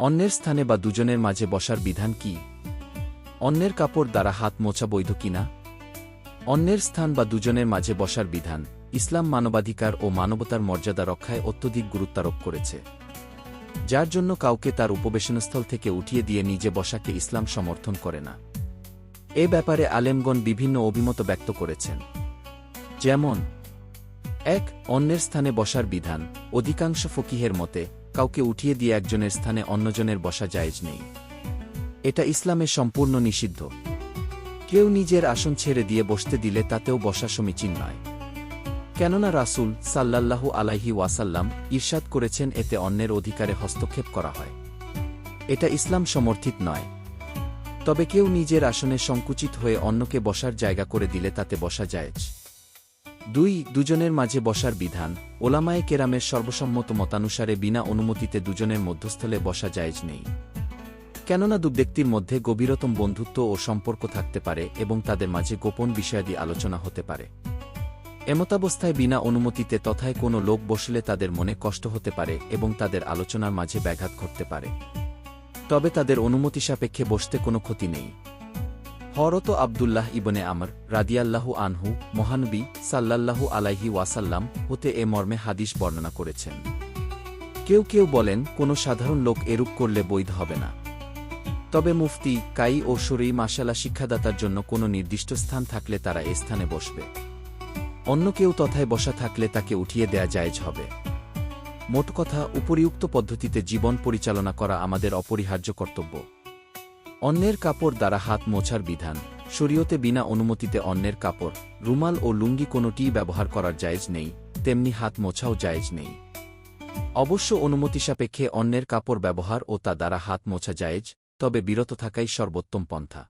অন্যের স্থানে বা দুজনের মাঝে বসার বিধান কি? অন্যের কাপড় দ্বারা হাত মোছা বৈধ কিনা? অন্যের স্থান বা দুজনের মাঝে বসার বিধান ইসলাম মানবাধিকার ও মানবতার মর্যাদা রক্ষায় অত্যধিক গুরুত্বারোপ করেছে, যার জন্য কাউকে তার উপবেশনস্থল থেকে উঠিয়ে দিয়ে নিজে বসাকে ইসলাম সমর্থন করে না। এ ব্যাপারে আলেমগণ বিভিন্ন অভিমত ব্যক্ত করেছেন। যেমন ১. অন্যের স্থানে বসার বিধান। অধিকাংশ ফকিহের মতে কাউকে উঠিয়ে দিয়ে একজনের স্থানে অন্যজনের বসা জায়েজ নেই। এটা ইসলামে সম্পূর্ণ নিষিদ্ধ। কেউ নিজের আসন ছেড়ে দিয়ে বসতে দিলে তাতেও বসা সমীচীন নয়। কেননা রাসূল সাল্লাল্লাহু আলাইহি ওয়াসাল্লাম ইরশাদ করেছেন, এতে অন্যের অধিকারে হস্তক্ষেপ করা হয়। এটা ইসলাম সমর্থিত নয়। তবে কেউ নিজের আসনে সংকুচিত হয়ে অন্যকে বসার জায়গা করে দিলে তাতে বসা জায়েজ। ২. দুজনের মাঝে বসার বিধান। ওলামায়ে কেরামের সর্বসম্মত মতানুসারে বিনা অনুমতিতে দুজনের মধ্যস্থলে বসা জায়েজ নেই। কেননা দু ব্যক্তির মধ্যে গভীরতম বন্ধুত্ব ও সম্পর্ক থাকতে পারে এবং তাদের মাঝে গোপন বিষয়াদি আলোচনা হতে পারে। এমতাবস্থায় বিনা অনুমতিতে তথায় কোনো লোক বসলে তাদের মনে কষ্ট হতে পারে এবং তাদের আলোচনার মাঝে ব্যাঘাত ঘটতে পারে। তবে তাদের অনুমতি সাপেক্ষে বসতে কোনো ক্ষতি নেই। হযরত আব্দুল্লাহ ইবনে আমর রাদিয়াল্লাহু আনহু মহানবী সাল্লাল্লাহু আলাইহি ওয়াসাল্লাম হতে এ মর্মে হাদিস বর্ণনা করেছেন। কেউ কেউ বলেন, কোনো সাধারণ লোক এরূপ করলে বৈধ হবে না। তবে মুফতি, কাই ও শরঈ মাশালা শিক্ষাদাতার জন্য কোনো নির্দিষ্ট স্থান থাকলে তারা এ স্থানে বসবে। অন্য কেউ তথায় বসা থাকলে তাকে উঠিয়ে দেয়া জায়েজ হবে। মোট কথা, উপরিউক্ত পদ্ধতিতে জীবন পরিচালনা করা আমাদের অপরিহার্য কর্তব্য। অন্যের কাপড় দ্বারা হাত মোছার বিধান। শরীয়তে বিনা অনুমতিতে অন্যের কাপড়, রুমাল ও লুঙ্গি কোনোটিই ব্যবহার করার জায়েজ নেই, তেমনি হাত মোছাও জায়েজ নেই। অবশ্য অনুমতি সাপেক্ষে অন্যের কাপড় ব্যবহার ও তা দ্বারা হাত মোছা জায়েজ, তবে বিরত থাকাই সর্বোত্তম পন্থা।